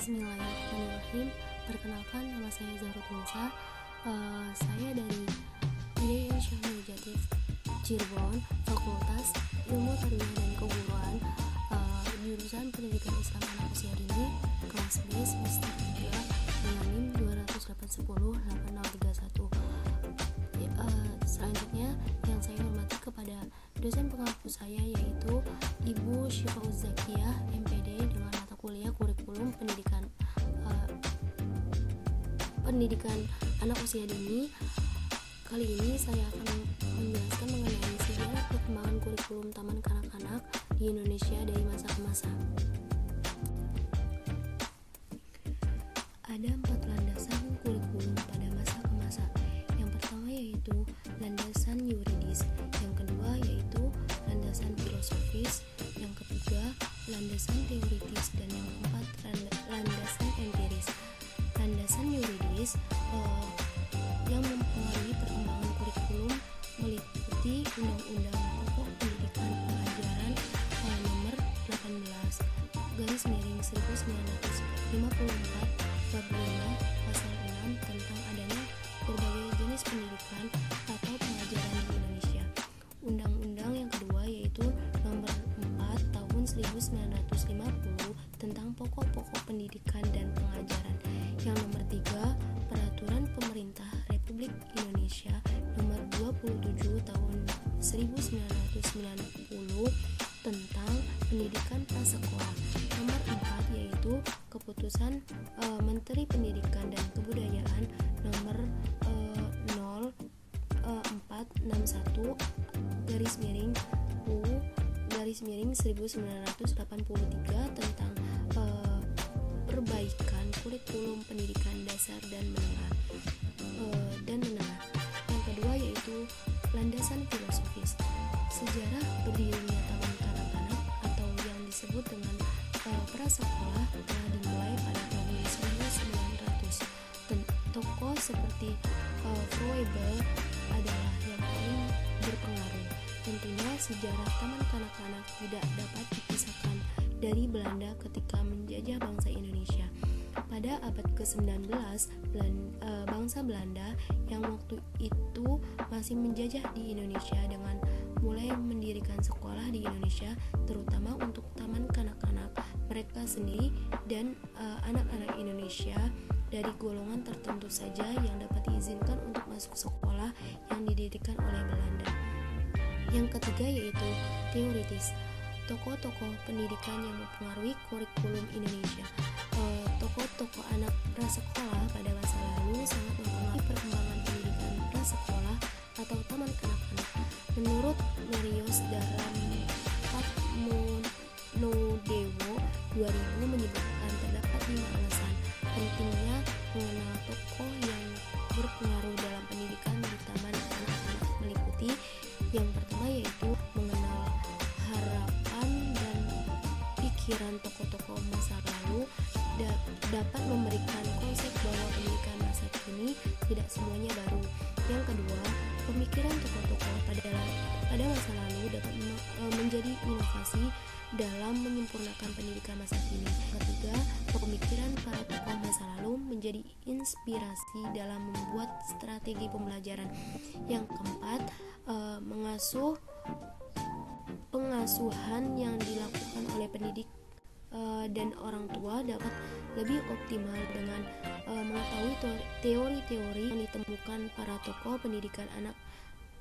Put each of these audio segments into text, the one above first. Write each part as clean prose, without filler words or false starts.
Bismillahirrahmanirrahim. Perkenalkan, nama saya Zahrul Tunisa. Saya dari IDIN Syekh Nurjati Cirebon, Fakultas Ilmu Tarbiyah dan Keguruan, jurusan Pendidikan Islam Anak Usia Dini, kelas B semester 3 dengan NIM 2810831. Selanjutnya yang saya hormati kepada dosen pengampu saya, yaitu Ibu Syifauz Zakiyah, MPD, dengan mata kuliah kurikulum pendidikan anak usia dini. Kali ini saya akan menjelaskan mengenai sejarah perkembangan kurikulum taman kanak-kanak di Indonesia dari masa ke masa. Ada 4 landasan kurikulum pada masa ke masa. Yang pertama yaitu landasan yuridis, yang kedua yaitu landasan filosofis, yang ketiga landasan teoritis, dan yang keempat landasan empiris. Landasan yuridis yang mempengaruhi perkembangan kurikulum meliputi Undang-Undang Pokok Pendidikan Pengajaran Nomor 18/1954 Bab 5 Pasal 6 tentang adanya berbagai jenis pendidikan atau pengajaran di Indonesia. Undang-undang yang kedua yaitu Nomor 4 Tahun 1950 tentang Pokok-pokok Pendidikan dan Pengajaran. Yang nomor 3 Peraturan Pemerintah Republik Indonesia Nomor 27 Tahun 1990 tentang Pendidikan Prasekolah. Nomor 4 yaitu Keputusan Menteri Pendidikan dan Kebudayaan Nomor 0461/U/1983 tentang perbaikan kurikulum pendidikan dasar dan menengah. Yang kedua yaitu landasan filosofis. Sejarah berdirinya taman kanak-kanak atau yang disebut dengan prasekolah telah dimulai pada tahun 1900. Tokoh seperti Froebel adalah yang paling berpengaruh. Tentunya sejarah taman kanak-kanak tidak dapat dipisahkan dari Belanda ketika menjajah bangsa Indonesia. Pada abad ke-19, bangsa Belanda yang waktu itu masih menjajah di Indonesia dengan mulai mendirikan sekolah di Indonesia, terutama untuk taman kanak-kanak mereka sendiri dan anak-anak Indonesia dari golongan tertentu saja yang dapat diizinkan untuk masuk sekolah yang didirikan oleh Belanda. Yang ketiga yaitu teoritis. Tokoh-tokoh pendidikan yang mempengaruhi kurikulum Indonesia. Tokoh-tokoh anak prasekolah pada masa lalu sangat mempengaruhi perkembangan pendidikan prasekolah atau taman kanak-kanak. Menurut Marius dalam Patmonodewo 2000 menyebutkan terdapat 5 alasan pentingnya mengenal tokoh yang berpengaruh dalam pendidikan di taman kanak-kanak, meliputi yang pertama yaitu mengenal harapan dan pikiran tokoh-tokoh masa lalu dapat memberikan konsep bahwa pendidikan masa kini tidak semuanya baru. Yang kedua, pemikiran tokoh-tokoh pada masa lalu dapat menjadi inovasi dalam menyempurnakan pendidikan masa kini. Ketiga, pemikiran para tokoh masa lalu menjadi inspirasi dalam membuat strategi pembelajaran. Yang keempat, pengasuhan yang dilakukan oleh pendidik dan orang tua dapat lebih optimal dengan mengetahui teori-teori yang ditemukan para tokoh pendidikan anak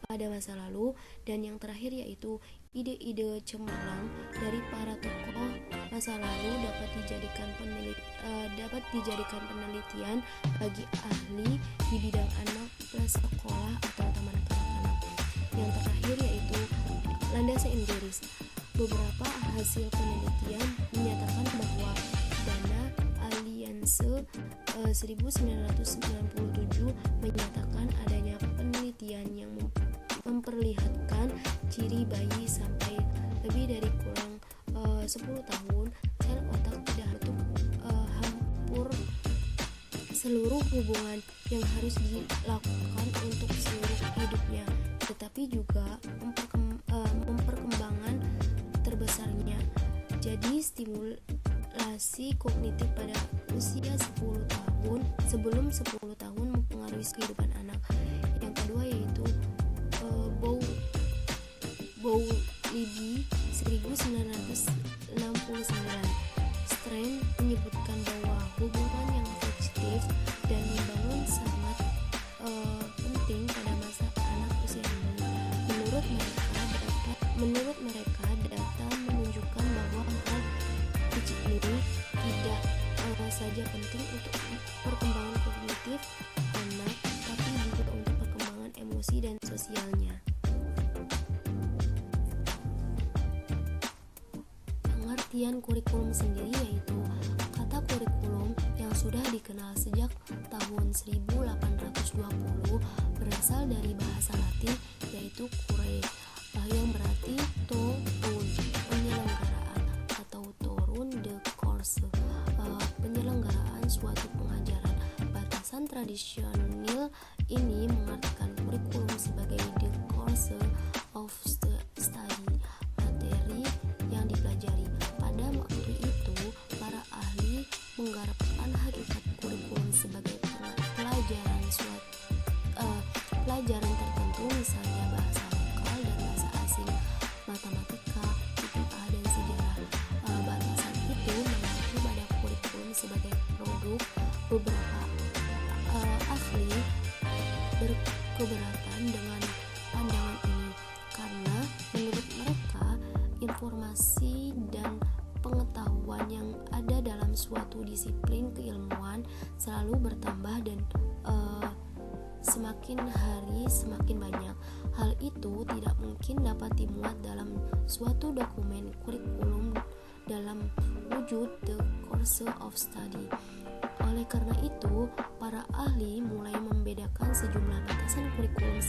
pada masa lalu. Dan yang terakhir yaitu ide-ide cemerlang dari para tokoh masa lalu dapat dijadikan penelitian bagi ahli di bidang anak prasekolah atau taman kanak-kanak. Yang terakhir yaitu landasan empiris. Beberapa hasil penelitian menyatakan bahwa dana Alianse 1997 menyatakan adanya penelitian yang memperlihatkan ciri bayi sampai lebih dari kurang 10 tahun sel otak tidak bentuk hampur seluruh hubungan yang harus dilakukan untuk seluruh hidupnya, tetapi juga memperkembangkan terbesarnya. Jadi stimulasi kognitif pada usia 10 tahun sebelum 10 tahun mempengaruhi kehidupan anak. Yang kedua yaitu Bowlby 1969. Strand menyebutkan bahwa hubungan yang positif dan membangun sangat penting pada masa anak usia ini. Menurut mereka, data menunjukkan bahwa hal kecil ini tidak saja penting untuk perkembangan kognitif anak, tapi juga untuk perkembangan emosi dan sosialnya. Pengertian kurikulum sendiri yaitu kata kurikulum yang sudah dikenal sejak tahun 1820 berasal dari bahasa Latin yaitu cure, yang berarti turun, penyelenggaraan atau turun de course, penyelenggaraan suatu pengajaran. Batasan tradisional ini mengartikan kurikulum sebagai the course of study, materi yang dipelajari. Pada waktu itu, para ahli menggarapkan hakikat kurikulum sebagai pelajaran tertentu, misalnya bahasa lokal dan bahasa asing, matematika, IPA, dan sejarah. Batasan itu mengacu pada kurikulum sebagai produk. Beberapa ahli berkeberatan dengan pandangan ini karena menurut mereka informasi dan pengetahuan yang ada dalam suatu disiplin keilmuan selalu bertambah dan semakin hari semakin banyak. Hal itu tidak mungkin dapat dimuat dalam suatu dokumen kurikulum dalam wujud the course of study. Oleh karena itu, para ahli mulai membedakan sejumlah batasan kurikulum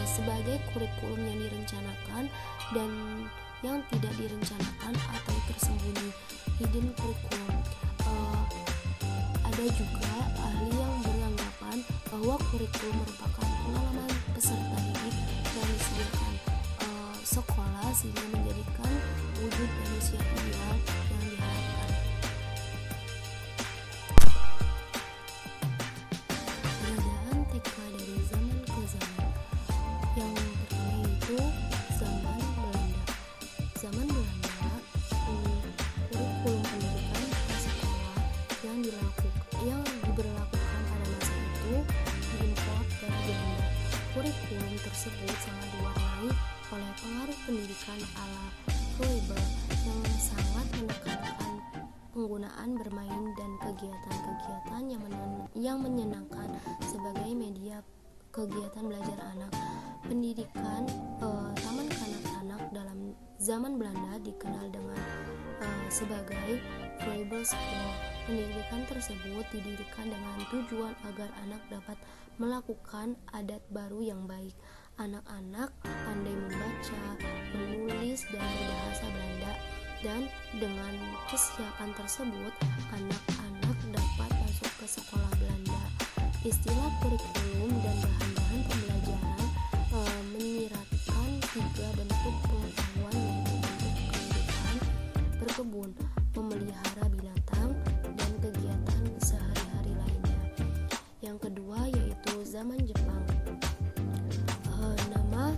sebagai kurikulum yang direncanakan dan yang tidak direncanakan atau tersembunyi, hidden curriculum. Ada juga ahli yang beranggapan bahwa kurikulum merupakan pengalaman peserta didik yang disediakan sekolah sehingga menjadikan wujud manusia ideal yang diharapkan. Perbedaan TK dari zaman ke zaman. Yang pertama itu zaman Belanda. Zaman Belanda, kurikulum pendidikan prasekolah yang diberlakukan pada masa itu diimpor dari Belanda. Kurikulum tersebut sangat diwarnai oleh pengaruh pendidikan ala Froebel yang sangat menekankan penggunaan bermain dan kegiatan-kegiatan yang menyenangkan sebagai media kegiatan belajar anak. Pendidikan taman kanak-kanak dalam zaman Belanda dikenal dengan sebagai Froebel School. Pendidikan tersebut didirikan dengan tujuan agar anak dapat melakukan adat baru yang baik. Anak-anak pandai membaca, menulis, dan berbahasa Belanda, dan dengan kesiapan tersebut anak-anak dapat masuk ke sekolah Belanda. Istilah kurikulum dan bahan-bahan pembelajaran menyiratkan 3 bentuk pengetahuan, yaitu bentuk kehidupan, berkebun, memelihara binatang, dan kegiatan sehari-hari lainnya. Yang kedua yaitu zaman Jepang. Nama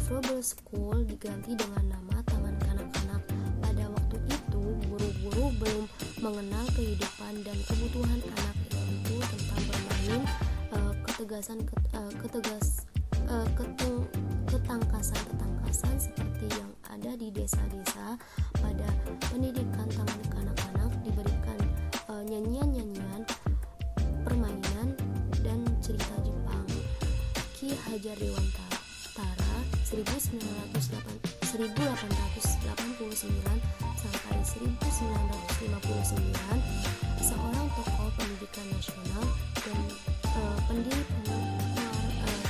Froebel School diganti dengan nama Taman Kanak-kanak. Pada waktu itu, guru-guru belum mengenal kehidupan dan kebutuhan anak, yaitu tentang bermain, ketangkasan seperti yang ada di desa-desa. Pada pendidikan Taman Kanak-kanak diberikan nyanyian-nyanyian, permainan, dan cerita Jepang. Ki Hajar Dewantara 1889 sampai 1959, seorang tokoh pendidikan nasional dan pendiri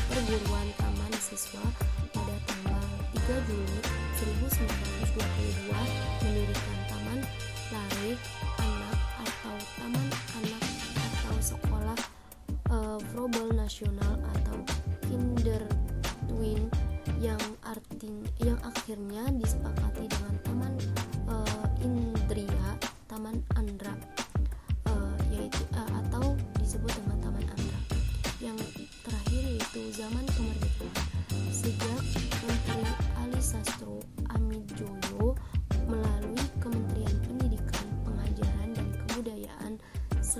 perguruan taman siswa. Pada tanggal 3 Juli 1922 mendirikan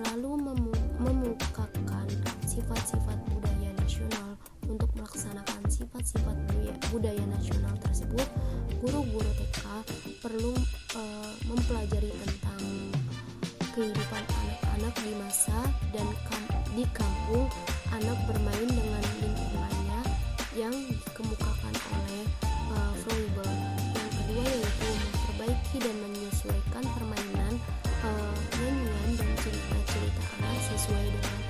selalu memukakan sifat-sifat budaya nasional. Untuk melaksanakan sifat-sifat budaya nasional tersebut, guru-guru TK perlu mempelajari tentang kehidupan anak-anak di masa dan di kampung, anak bermain dengan lingkungannya yang dikemukakan oleh Froebel. Yang kedua yaitu memperbaiki dan menyesuaikan permainan, nyanyian dan cerita-cerita anak sesuai dengan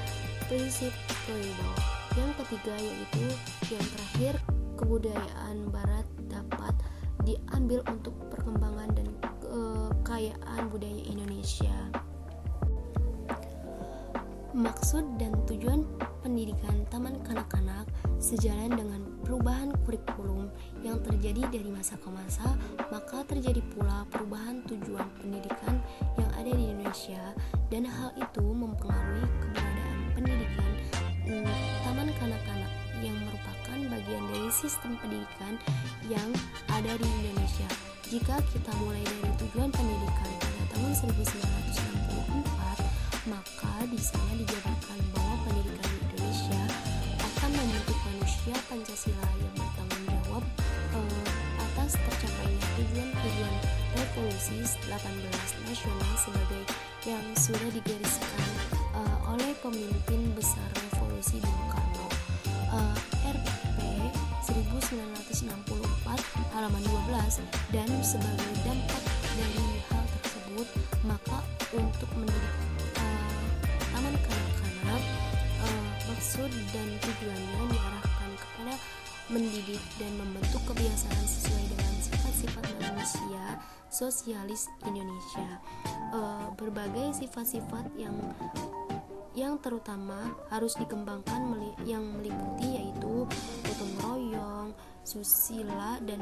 prinsip Froebel. Yang ketiga yaitu yang terakhir, kebudayaan Barat dapat diambil untuk perkembangan dan kekayaan budaya Indonesia. Maksud dan tujuan pendidikan taman kanak-kanak sejalan dengan perubahan kurikulum yang terjadi dari masa ke masa, maka terjadi pula perubahan tujuan pendidikan yang ada di Indonesia, dan hal itu mempengaruhi keberadaan pendidikan taman kanak-kanak yang merupakan bagian dari sistem pendidikan yang ada di Indonesia. Jika kita mulai dari tujuan pendidikan pada tahun 1964, maka di sana dijabarkan bahwa pendidikan di Indonesia akan membentuk manusia Pancasila yang bertanggung jawab atas tercapainya tujuan-tujuan revolusi 18 nasional sebagai yang sudah digariskan oleh pemimpin besar revolusi Bung Karno. RP 1964 halaman 12. Dan sebagai dampak dari hal tersebut, maka untuk mendidik taman kanak-kanak, maksud dan tujuannya diarahkan kepada mendidik dan membentuk kebiasaan sesuai dengan sifat-sifat manusia sosialis Indonesia. Berbagai sifat-sifat yang terutama harus dikembangkan yang meliputi yaitu gotong royong, susila dan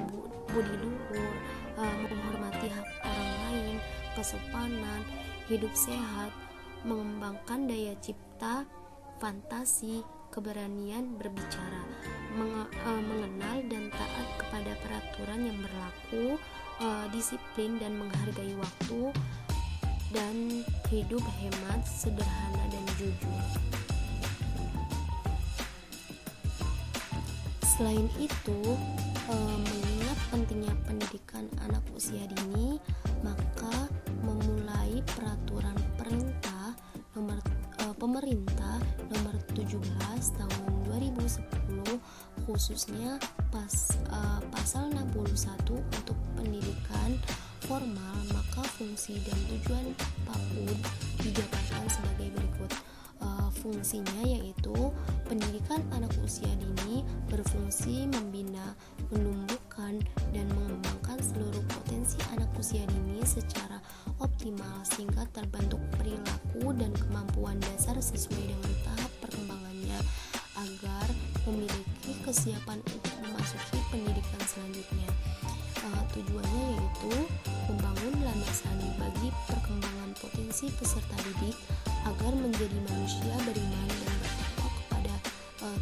budi luhur, menghormati hak orang lain, kesopanan, hidup sehat, mengembangkan daya cipta, fantasi, keberanian berbicara, mengenal dan taat kepada peraturan yang berlaku, disiplin dan menghargai waktu, dan hidup hemat, sederhana dan jujur. Selain itu, mengingat pentingnya pendidikan anak usia dini, maka memulai peraturan pemerintah nomor 17 tahun 2010, khususnya pasal 61 untuk pendidikan formal, maka fungsi dan tujuan PAUD dijabarkan sebagai berikut. Fungsinya yaitu pendidikan anak usia dini berfungsi membina, menumbuhkan, dan mengembangkan seluruh potensi anak usia dini secara optimal sehingga terbentuk perilaku dan kemampuan dasar sesuai dengan tahap perkembangannya agar memiliki kesiapan untuk memasuki pendidikan selanjutnya. Tujuannya yaitu membangun landasan bagi perkembangan potensi peserta didik agar menjadi manusia beriman dan bertakwa kepada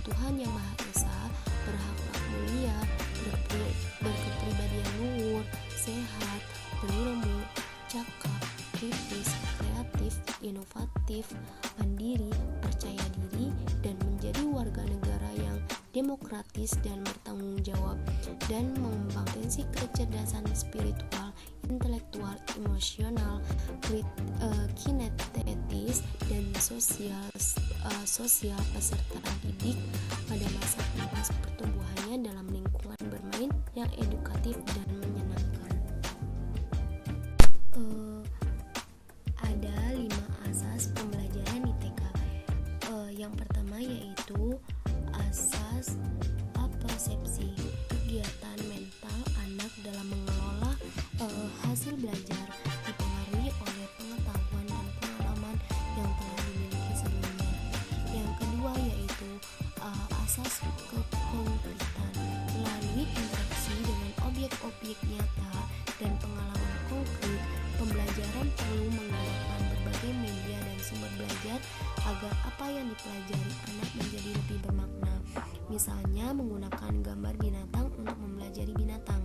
Tuhan Yang Maha Esa, berakhlak mulia, berkepribadian luhur, sehat, berilmu, cakap, kritis, kreatif, inovatif, mandiri, percaya diri, dan menjadi warga negara yang demokratis dan bertanggung jawab, dan mengembang potensi kecerdasan spiritual, intelektual, emosional, kinestetis, dan sosial peserta didik pada masa pertumbuhannya dalam lingkungan bermain yang edukatif dan menyenangkan. Ada 5 asas pembelajaran di TK. Yang pertama yaitu asas persepsi, kegiatan mental anak dalam mengelola hasil belajar dipengaruhi oleh pengetahuan dan pengalaman yang telah dimiliki sebelumnya. Yang kedua yaitu asas kekonkretan, melalui interaksi dengan objek-objek nyata dan pengalaman konkret, pembelajaran perlu menggunakan berbagai media dan sumber belajar agar apa yang dipelajari anak menjadi lebih bermakna. Misalnya menggunakan gambar binatang untuk mempelajari binatang,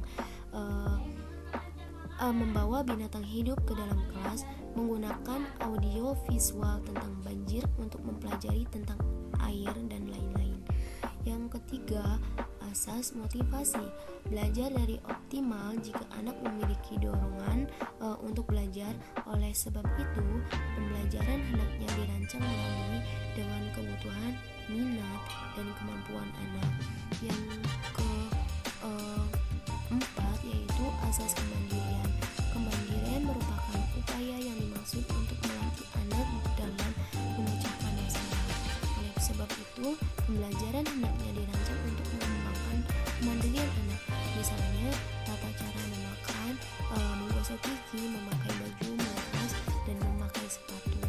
membawa binatang hidup ke dalam kelas, menggunakan audio visual tentang banjir untuk mempelajari tentang air dan lain-lain. Yang ketiga, asas motivasi. Belajar dari optimal jika anak memiliki dorongan untuk belajar. Oleh sebab itu, pembelajaran hendaknya dirancang melalui dengan kebutuhan, minat, dan kemampuan anak. Yang keempat yaitu asas kemandirian. Kemandirian merupakan upaya yang dimaksud untuk melatih anak dalam memecahkan masalah. Oleh sebab itu, pembelajaran hendaknya dirancang untuk mengembangkan kemandirian anak. Misalnya, tata cara memakan, menggosok gigi, memakai baju, melepas, dan memakai sepatu.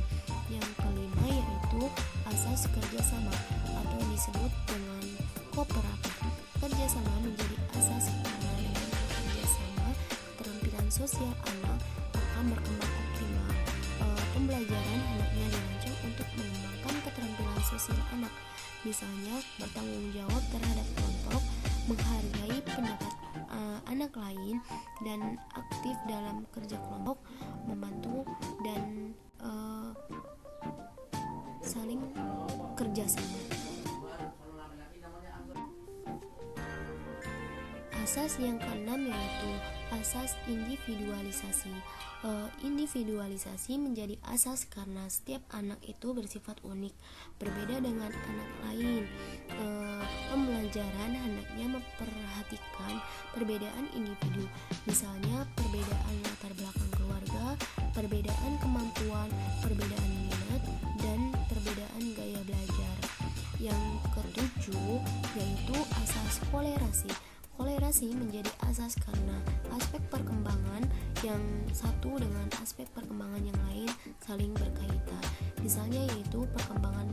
Yang kelima yaitu asas kerjasama atau disebut dengan kooperatif. Kerjasama menjadi asas karena dengan kerjasama, keterampilan sosial anak akan berkembang optimal. Pembelajaran hendaknya dirancang untuk mengembangkan keterampilan sosial anak. Misalnya, bertanggung jawab terhadap kelompok, menghargai pendapat anak lain, dan aktif dalam kerja kelompok, membantu, dan saling kerjasama. Asas yang keenam yaitu asas individualisasi. Individualisasi menjadi asas karena setiap anak itu bersifat unik, berbeda dengan anak lain. Pembelajaran hendaknya memperhatikan perbedaan individu, misalnya perbedaan latar belakang keluarga, perbedaan kemampuan, perbedaan minat, dan perbedaan gaya belajar. Yang ketujuh yaitu asas kolerasi. Kolerasi menjadi asas karena aspek perkembangan yang satu dengan aspek perkembangan yang lain saling berkaitan. Misalnya yaitu perkembangan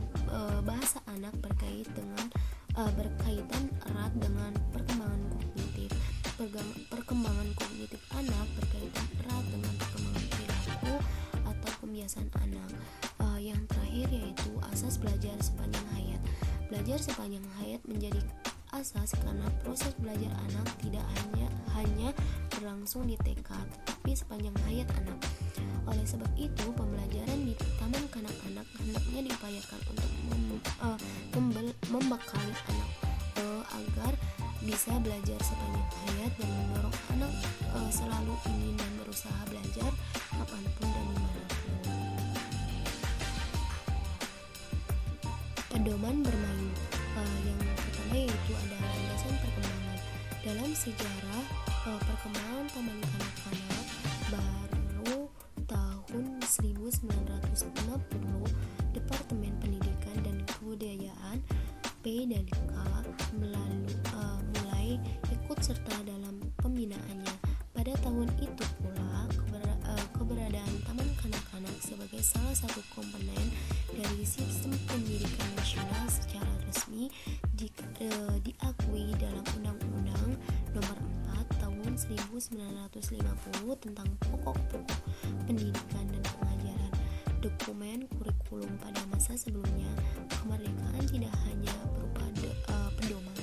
bahasa anak berkaitan erat dengan perkembangan kognitif. Perkembangan kognitif anak berkaitan erat dengan perkembangan perilaku atau kebiasaan anak. Yang terakhir yaitu asas belajar sepanjang hayat. Belajar sepanjang hayat menjadi asas karena proses belajar anak tidak hanya berlangsung di TK, tetapi sepanjang hayat anak. Oleh sebab itu, pembelajaran di taman kanak-kanak hendaknya diupayakan untuk membekali anak agar bisa belajar sepanjang hayat dan mendorong anak selalu ingin dan berusaha belajar kapanpun dan dimanapun. Pedoman bermain. Yang pertama yaitu adalah landasan perkembangan. Dalam sejarah perkembangan taman kanak-kanak baru tahun 1950, Departemen Pendidikan dan Kebudayaan (PDK) mulai ikut serta dalam pembinaannya. Pada tahun itu pula keberadaan taman kanak-kanak sebagai salah satu komponen dari sistem pendidikan nasional secara resmi diakui dalam Undang-Undang Nomor 4 Tahun 1950 tentang pokok-pokok pendidikan dan pengajaran. Dokumen kurikulum pada masa sebelumnya kemerdekaan tidak hanya berupa pedoman.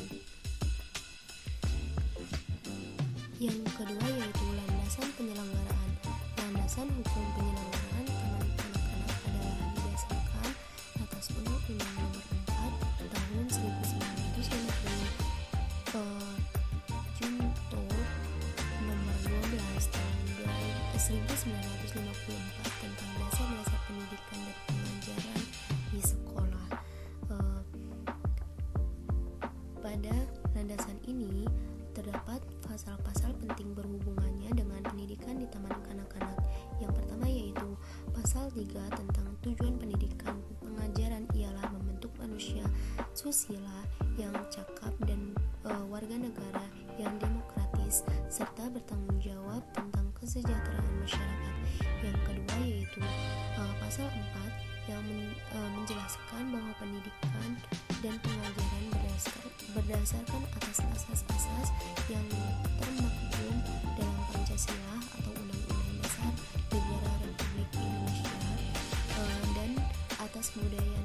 Yang kedua yaitu landasan penyelenggaraan. Landasan hukum penyelenggaraan taman kanak-kanak adalah didasarkan atas Undang-Undang Nomor 4 Tahun 1950, Junto Nomor 12 Tahun 1954 tentang dasar-dasar pendidikan dan pengajaran di sekolah. Pada landasan ini terdapat pasal-pasal penting berhubungannya dengan pendidikan di taman kanak-kanak. Yang pertama yaitu pasal 3 tentang tujuan pendidikan pengajaran ialah membentuk manusia susila yang cakap dan warga negara yang demokratis serta bertanggung jawab tentang kesejahteraan masyarakat. Yang kedua yaitu pasal 4 yang menjelaskan bahwa pendidikan dan pengajaran berdasarkan atas asas-asas yang termaktub dalam Pancasila atau Undang-Undang Dasar Negara Republik Indonesia dan atas budaya